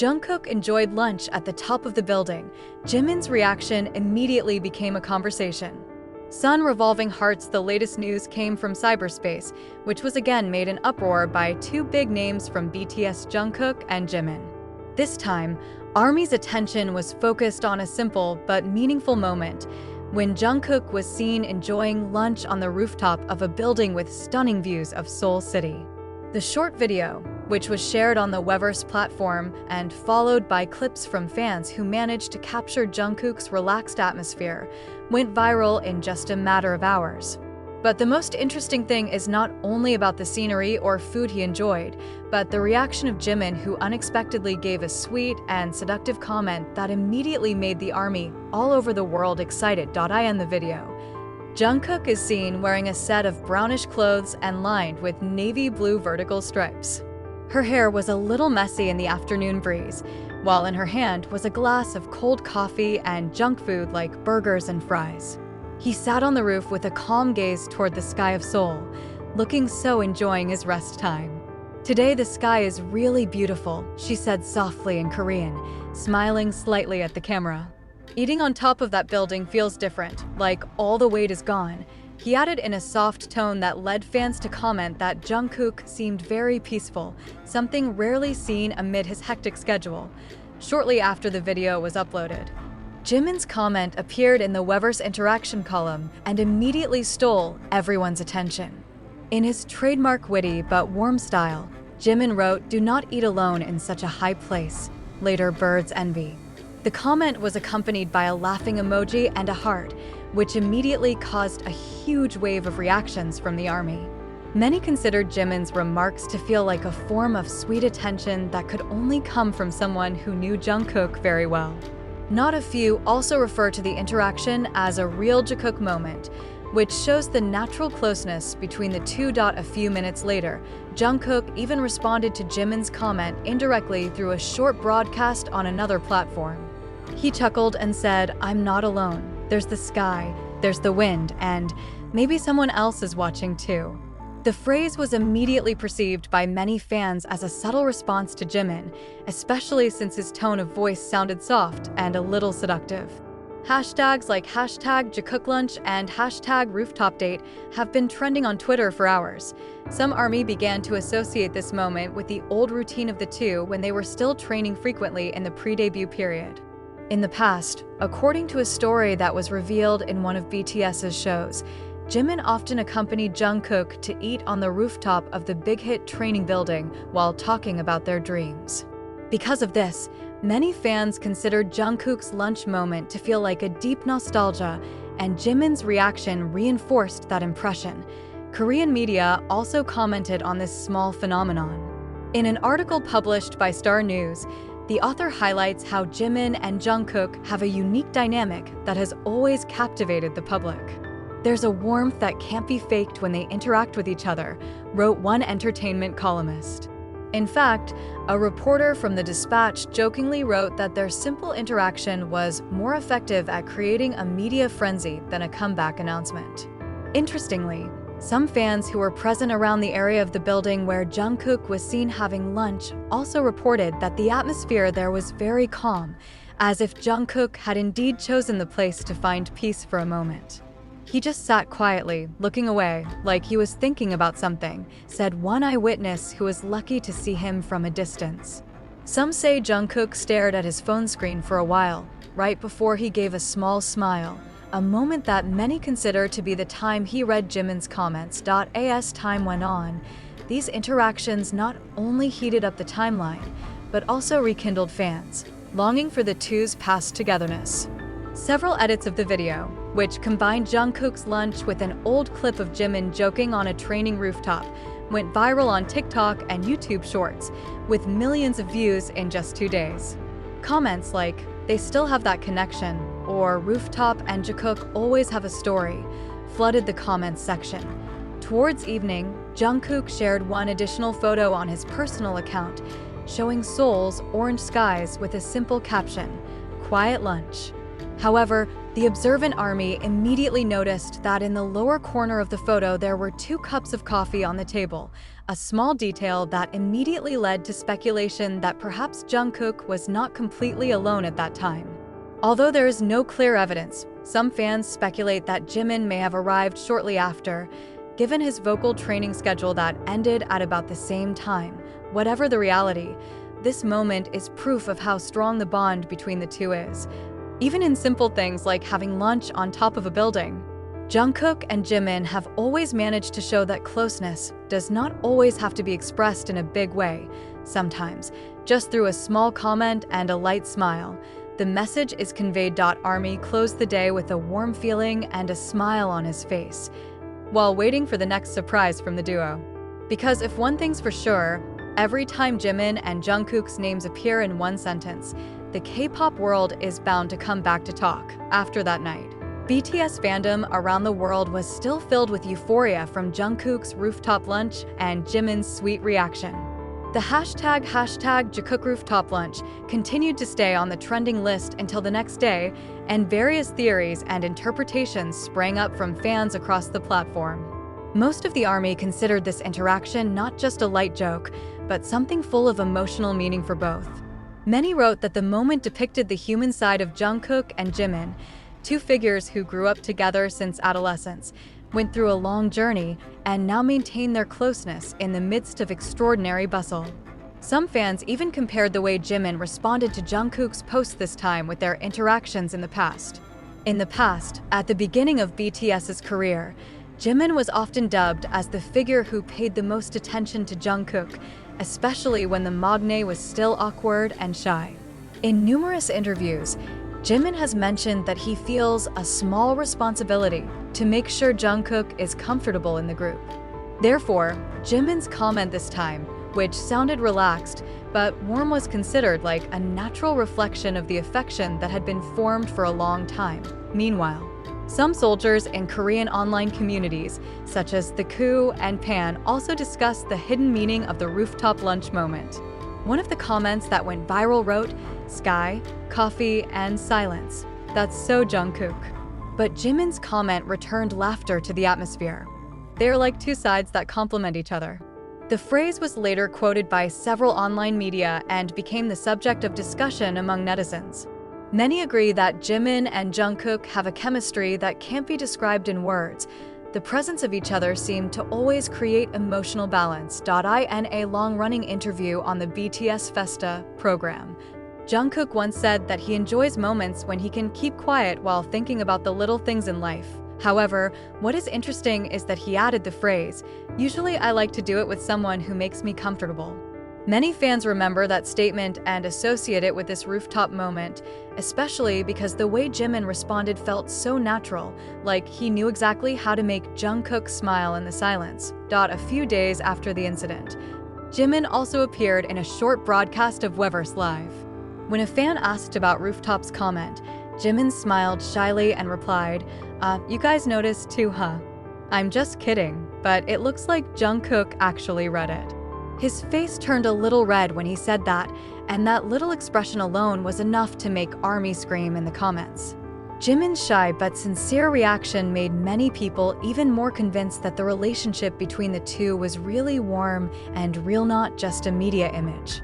Jungkook enjoyed lunch at the top of the building. Jimin's reaction immediately became a conversation. Sun revolving hearts. The latest news came from cyberspace, which was again made an uproar by two big names from BTS, Jungkook and Jimin. This time, ARMY's attention was focused on a simple but meaningful moment when Jungkook was seen enjoying lunch on the rooftop of a building with stunning views of Seoul City. The short video, which was shared on the Weverse platform and followed by clips from fans who managed to capture Jungkook's relaxed atmosphere, went viral in just a matter of hours. But the most interesting thing is not only about the scenery or food he enjoyed, but the reaction of Jimin, who unexpectedly gave a sweet and seductive comment that immediately made the ARMY all over the world excited. I end the video. Jungkook is seen wearing a set of brownish clothes and lined with navy blue vertical stripes. Her hair was a little messy in the afternoon breeze, while in her hand was a glass of cold coffee and junk food like burgers and fries. He sat on the roof with a calm gaze toward the sky of Seoul, looking so enjoying his rest time. "Today the sky is really beautiful," she said softly in Korean, smiling slightly at the camera. "Eating on top of that building feels different, like all the weight is gone," he added in a soft tone that led fans to comment that Jungkook seemed very peaceful, something rarely seen amid his hectic schedule. Shortly after the video was uploaded, Jimin's comment appeared in the Weverse interaction column and immediately stole everyone's attention. In his trademark witty but warm style, Jimin wrote, "Do not eat alone in such a high place. Later birds envy." The comment was accompanied by a laughing emoji and a heart, which immediately caused a huge wave of reactions from the ARMY. Many considered Jimin's remarks to feel like a form of sweet attention that could only come from someone who knew Jungkook very well. Not a few also refer to the interaction as a real Jungkook moment, which shows the natural closeness between the two. A few minutes later, Jungkook even responded to Jimin's comment indirectly through a short broadcast on another platform. He chuckled and said, "I'm not alone. There's the sky, there's the wind, and maybe someone else is watching too." The phrase was immediately perceived by many fans as a subtle response to Jimin, especially since his tone of voice sounded soft and a little seductive. Hashtags like #JungkookLunch and #RooftopDate have been trending on Twitter for hours. Some ARMY began to associate this moment with the old routine of the two when they were still training frequently in the pre-debut period. In the past, according to a story that was revealed in one of BTS's shows, Jimin often accompanied Jungkook to eat on the rooftop of the big hit training building while talking about their dreams. Because of this, many fans considered Jungkook's lunch moment to feel like a deep nostalgia, and Jimin's reaction reinforced that impression. Korean media also commented on this small phenomenon. In an article published by Star News, the author highlights how Jimin and Jungkook have a unique dynamic that has always captivated the public. "There's a warmth that can't be faked when they interact with each other," wrote one entertainment columnist. In fact, a reporter from The Dispatch jokingly wrote that their simple interaction was more effective at creating a media frenzy than a comeback announcement. Interestingly, some fans who were present around the area of the building where Jungkook was seen having lunch also reported that the atmosphere there was very calm, as if Jungkook had indeed chosen the place to find peace for a moment. "He just sat quietly, looking away, like he was thinking about something," said one eyewitness who was lucky to see him from a distance. Some say Jungkook stared at his phone screen for a while, right before he gave a small smile, a moment that many consider to be the time he read Jimin's comments. As time went on, these interactions not only heated up the timeline, but also rekindled fans, longing for the two's past togetherness. Several edits of the video, which combined Jungkook's lunch with an old clip of Jimin joking on a training rooftop, went viral on TikTok and YouTube Shorts, with millions of views in just 2 days. Comments like, "They still have that connection," or "Rooftop and Jungkook always have a story," flooded the comments section. Towards evening, Jungkook shared one additional photo on his personal account, showing Seoul's orange skies with a simple caption, "Quiet lunch." However, the observant army immediately noticed that in the lower corner of the photo there were 2 cups of coffee on the table, a small detail that immediately led to speculation that perhaps Jungkook was not completely alone at that time. Although there is no clear evidence, some fans speculate that Jimin may have arrived shortly after, given his vocal training schedule that ended at about the same time. Whatever the reality, this moment is proof of how strong the bond between the two is, even in simple things like having lunch on top of a building. Jungkook and Jimin have always managed to show that closeness does not always have to be expressed in a big way. Sometimes, just through a small comment and a light smile, the message is conveyed. Army closed the day with a warm feeling and a smile on his face, while waiting for the next surprise from the duo. Because if one thing's for sure, every time Jimin and Jungkook's names appear in one sentence, the K-pop world is bound to come back to talk. After that night, BTS fandom around the world was still filled with euphoria from Jungkook's rooftop lunch and Jimin's sweet reaction. The hashtag Jungkook rooftop lunch continued to stay on the trending list until the next day, and various theories and interpretations sprang up from fans across the platform. Most of the army considered this interaction not just a light joke, but something full of emotional meaning for both. Many wrote that the moment depicted the human side of Jungkook and Jimin, 2 figures who grew up together since adolescence, went through a long journey, and now maintain their closeness in the midst of extraordinary bustle. Some fans even compared the way Jimin responded to Jungkook's post this time with their interactions in the past. In the past, at the beginning of BTS's career, Jimin was often dubbed as the figure who paid the most attention to Jungkook, especially when the maknae was still awkward and shy. In numerous interviews, Jimin has mentioned that he feels a small responsibility to make sure Jungkook is comfortable in the group. Therefore, Jimin's comment this time, which sounded relaxed but warm, was considered like a natural reflection of the affection that had been formed for a long time. Meanwhile, some soldiers in Korean online communities, such as the Koo and Pan, also discussed the hidden meaning of the rooftop lunch moment. One of the comments that went viral wrote, "Sky, coffee, and silence. That's so Jungkook." But Jimin's comment returned laughter to the atmosphere. They are like 2 sides that complement each other. The phrase was later quoted by several online media and became the subject of discussion among netizens. Many agree that Jimin and Jungkook have a chemistry that can't be described in words. The presence of each other seemed to always create emotional balance. In a long-running interview on the BTS Festa program, Jungkook once said that he enjoys moments when he can keep quiet while thinking about the little things in life. However, what is interesting is that he added the phrase, "Usually I like to do it with someone who makes me comfortable." Many fans remember that statement and associate it with this rooftop moment, especially because the way Jimin responded felt so natural, like he knew exactly how to make Jungkook smile in the silence. A few days after the incident, Jimin also appeared in a short broadcast of Weverse Live. When a fan asked about Rooftop's comment, Jimin smiled shyly and replied, "You guys noticed too, huh? I'm just kidding, but it looks like Jungkook actually read it." His face turned a little red when he said that, and that little expression alone was enough to make ARMY scream in the comments. Jimin's shy but sincere reaction made many people even more convinced that the relationship between the two was really warm and real, not just a media image.